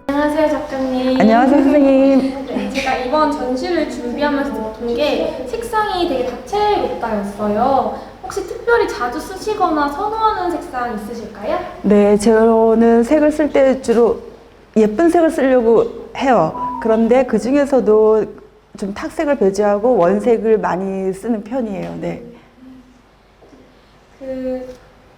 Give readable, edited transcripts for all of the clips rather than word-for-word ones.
안녕하세요, 작가님. 안녕하세요, 선생님. 네, 제가 이번 전시를 준비하면서 느낀 게 색상이 되게 다채롭다였어요. 혹시 특별히 자주 쓰시거나 선호하는 색상 있으실까요? 네, 저는 색을 쓸 때 주로 예쁜 색을 쓰려고 해요. 그런데 그 중에서도 좀 탁색을 배제하고 원색을 많이 쓰는 편이에요. 네.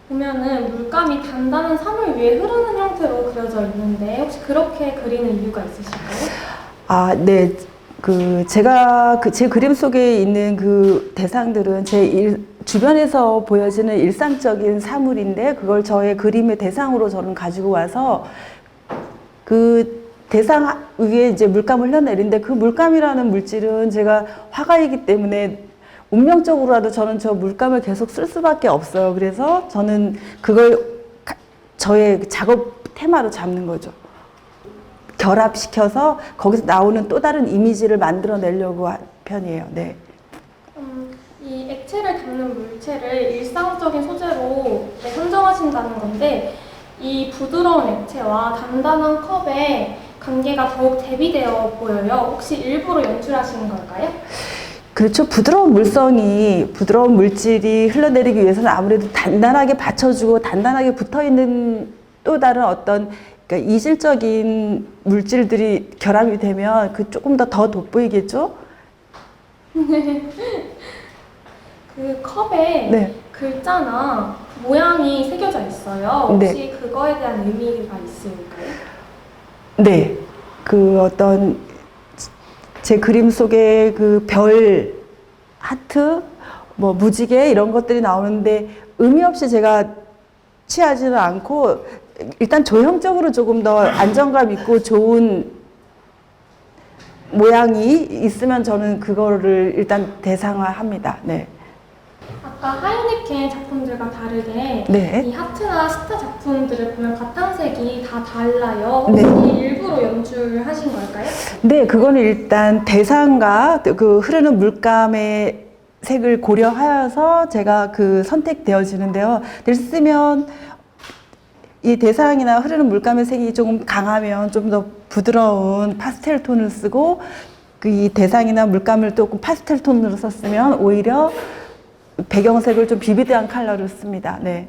보면은 물감이 단단한 사물 위에 흐르는 형태로 그려져 있는데 혹시 그렇게 그리는 이유가 있으실까요? 아, 네. 제가 제 그림 속에 있는 그 대상들은 주변에서 보여지는 일상적인 사물인데 그걸 저의 그림의 대상으로 저는 가지고 와서 그 대상 위에 이제 물감을 흘려내리는데 그 물감이라는 물질은 제가 화가이기 때문에 운명적으로라도 저는 저 물감을 계속 쓸 수밖에 없어요. 그래서 저는 그걸 저의 작업 테마로 잡는 거죠. 결합시켜서 거기서 나오는 또 다른 이미지를 만들어내려고 한 편이에요. 네. 이 액체를 담는 물체를 일상적인 소재로 선정하신다는 건데 이 부드러운 액체와 단단한 컵의 관계가 더욱 대비되어 보여요. 혹시 일부러 연출하시는 걸까요? 그렇죠. 부드러운 물질이 흘러내리기 위해서는 아무래도 단단하게 받쳐주고 단단하게 붙어있는 또 다른 어떤 그러니까 이질적인 물질들이 결합이 되면 그 조금 더 돋보이겠죠? 그 컵에 네. 글자나 모양이 새겨져 있어요. 혹시 네. 그거에 대한 의미가 있을까요? 네. 제 그림 속에 그 별, 하트, 뭐 무지개 이런 것들이 나오는데 의미 없이 제가 취하지는 않고 일단 조형적으로 조금 더 안정감 있고 좋은 모양이 있으면 저는 그거를 일단 대상화합니다. 네. 아까 하이네켄 작품들과 다르게 네. 이 하트나 스타 작품들을 보면 바탕색이 다 달라요. 혹시 네. 일부러 연출하신 걸까요? 네, 그거는 일단 대상과 그 흐르는 물감의 색을 고려하여서 제가 선택되어지는데요. 예를 쓰면 이 대상이나 흐르는 물감의 색이 조금 강하면 좀 더 부드러운 파스텔 톤을 쓰고 이 대상이나 물감을 조금 파스텔 톤으로 썼으면 오히려 배경색을 좀 비비드한 컬러를 씁니다. 네.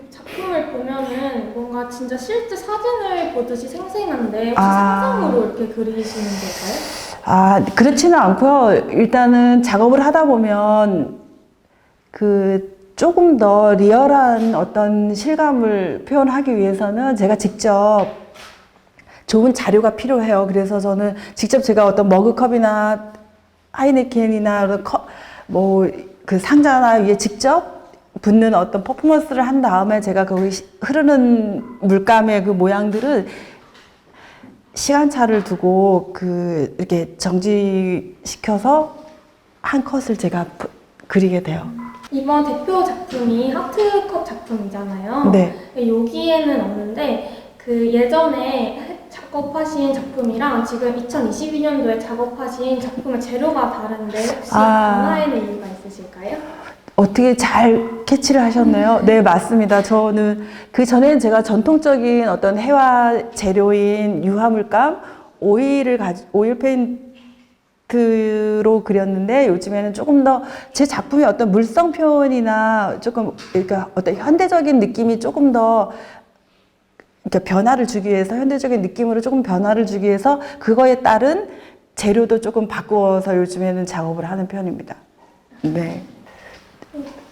작품을 보면은 뭔가 진짜 실제 사진을 보듯이 생생한데 혹시 아. 상상으로 이렇게 그리시는 걸까요? 아, 그렇지는 않고요. 일단은 작업을 하다 보면 조금 더 리얼한 어떤 실감을 표현하기 위해서는 제가 직접 좋은 자료가 필요해요. 그래서 저는 직접 제가 어떤 머그컵이나 하이네켄이나 그 상자나 위에 직접 붓는 어떤 퍼포먼스를 한 다음에 제가 거기 흐르는 물감의 그 모양들을 시간차를 두고 이렇게 정지시켜서 한 컷을 제가 그리게 돼요. 이번 대표 작품이 하트컵 작품이잖아요. 네. 여기에는 없는데 예전에 작업하신 작품이랑 지금 2022년도에 작업하신 작품의 재료가 다른데 혹시 변화에는 이유가 있으실까요? 어떻게 잘 캐치를 하셨네요. 네, 맞습니다. 저는 그 전에는 제가 전통적인 어떤 해와 재료인 유화물감, 오일 페인트로 그렸는데 요즘에는 조금 더 제 작품의 어떤 물성 표현이나 조금 그러니까 어떤 현대적인 느낌이 조금 더 그러니까 변화를 주기 위해서 현대적인 느낌으로 조금 변화를 주기 위해서 그거에 따른 재료도 조금 바꾸어서 요즘에는 작업을 하는 편입니다. 네.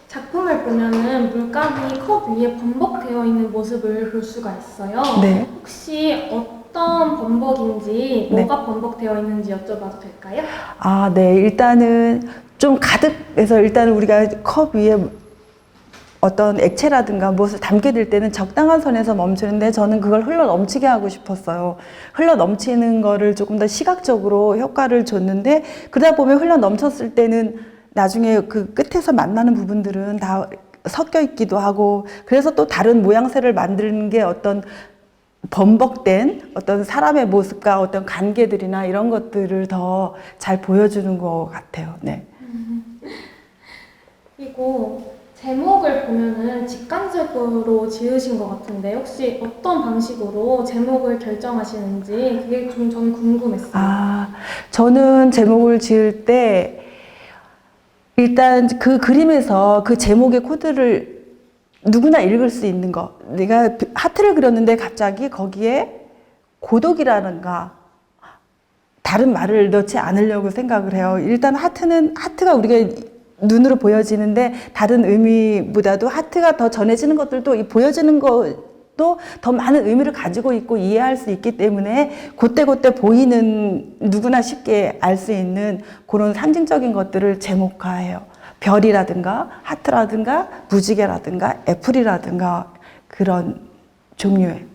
작품을 보면은 물감이 컵 위에 범벅되어 있는 모습을 볼 수가 있어요. 네. 혹시 어떤 범벅인지, 네. 뭐가 범벅되어 있는지 여쭤봐도 될까요? 아, 네. 일단은 좀 가득해서 일단은 우리가 컵 위에 어떤 액체라든가 무엇을 담게 될 때는 적당한 선에서 멈추는데 저는 그걸 흘러 넘치게 하고 싶었어요. 흘러 넘치는 거를 조금 더 시각적으로 효과를 줬는데 그러다 보면 흘러 넘쳤을 때는 나중에 그 끝에서 만나는 부분들은 다 섞여 있기도 하고 그래서 또 다른 모양새를 만드는 게 어떤 범벅된 어떤 사람의 모습과 어떤 관계들이나 이런 것들을 더 잘 보여주는 것 같아요. 네. 그리고 제목을 보면은 직관적으로 지으신 것 같은데 혹시 어떤 방식으로 제목을 결정하시는지 그게 좀 저는 궁금했어요. 아, 저는 제목을 지을 때 일단 그 그림에서 그 제목의 코드를 누구나 읽을 수 있는 거. 내가 하트를 그렸는데 갑자기 거기에 고독이라는가 다른 말을 넣지 않으려고 생각을 해요. 일단 하트가 우리가 눈으로 보여지는데 다른 의미보다도 하트가 더 전해지는 것들도 이 보여지는 것도 더 많은 의미를 가지고 있고 이해할 수 있기 때문에 그때그때 보이는 누구나 쉽게 알 수 있는 그런 상징적인 것들을 제목화해요. 별이라든가 하트라든가 무지개라든가 애플이라든가 그런 종류의.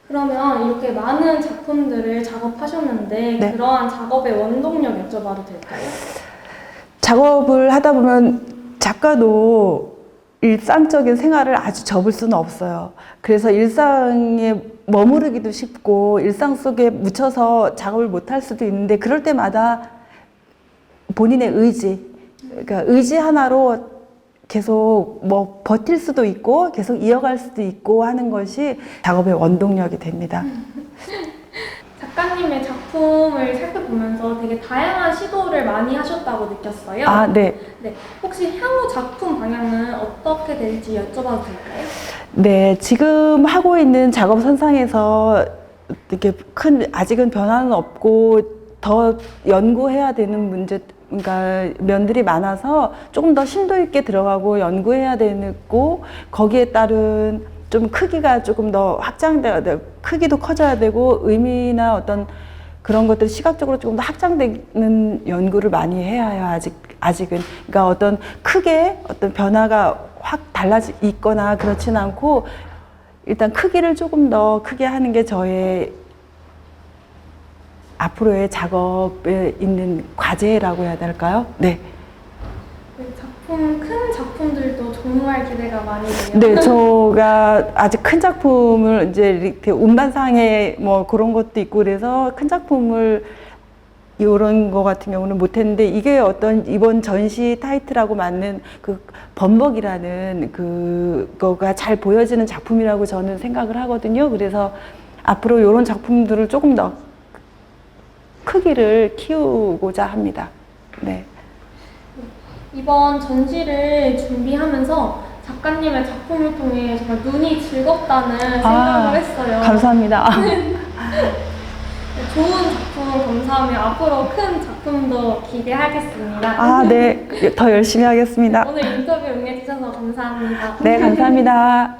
그러면 이렇게 많은 작품들을 작업하셨는데 네. 그러한 작업의 원동력 여쭤봐도 될까요? 작업을 하다 보면 작가도 일상적인 생활을 아주 접을 수는 없어요. 그래서 일상에 머무르기도 쉽고 일상 속에 묻혀서 작업을 못할 수도 있는데 그럴 때마다 본인의 그러니까 의지 하나로 계속 뭐 버틸 수도 있고 계속 이어갈 수도 있고 하는 것이 작업의 원동력이 됩니다. 작가님의 작품을 살펴보면서 되게 다양한 시도를 많이 하셨다고 느꼈어요. 아, 네. 네. 혹시 향후 작품 방향은 어떻게 될지 여쭤봐도 될까요? 네, 지금 하고 있는 작업 선상에서 이렇게 아직은 변화는 없고 더 연구해야 되는 그러니까 면들이 많아서 조금 더 심도 있게 들어가고 연구해야 되고 거기에 따른 좀 크기가 조금 더 확장돼야 되고 크기도 커져야 되고 의미나 어떤 그런 것들이 시각적으로 조금 더 확장되는 연구를 많이 해야 해요. 아직은 그러니까 어떤 크게 어떤 변화가 확 달라지 있거나 그렇진 않고 일단 크기를 조금 더 크게 하는 게 저의 앞으로의 작업에 있는 과제라고 해야 될까요? 네. 큰 작품들도 정말 기대가 많이 돼요. 네, 제가 아직 큰 작품을 이제 이렇게 운반상에 뭐 그런 것도 있고 그래서 큰 작품을 이런 거 같은 경우는 못했는데 이게 어떤 이번 전시 타이틀하고 맞는 그 범벅이라는 그거가 잘 보여지는 작품이라고 저는 생각을 하거든요. 그래서 앞으로 이런 작품들을 조금 더 크기를 키우고자 합니다. 네. 이번 전시를 준비하면서 작가님의 작품을 통해 정말 눈이 즐겁다는 생각을 했어요. 감사합니다. 좋은 작품 감사하며 앞으로 큰 작품도 기대하겠습니다. 아, 네. 더 열심히 하겠습니다. 오늘 인터뷰 응해주셔서 감사합니다. 네, 감사합니다.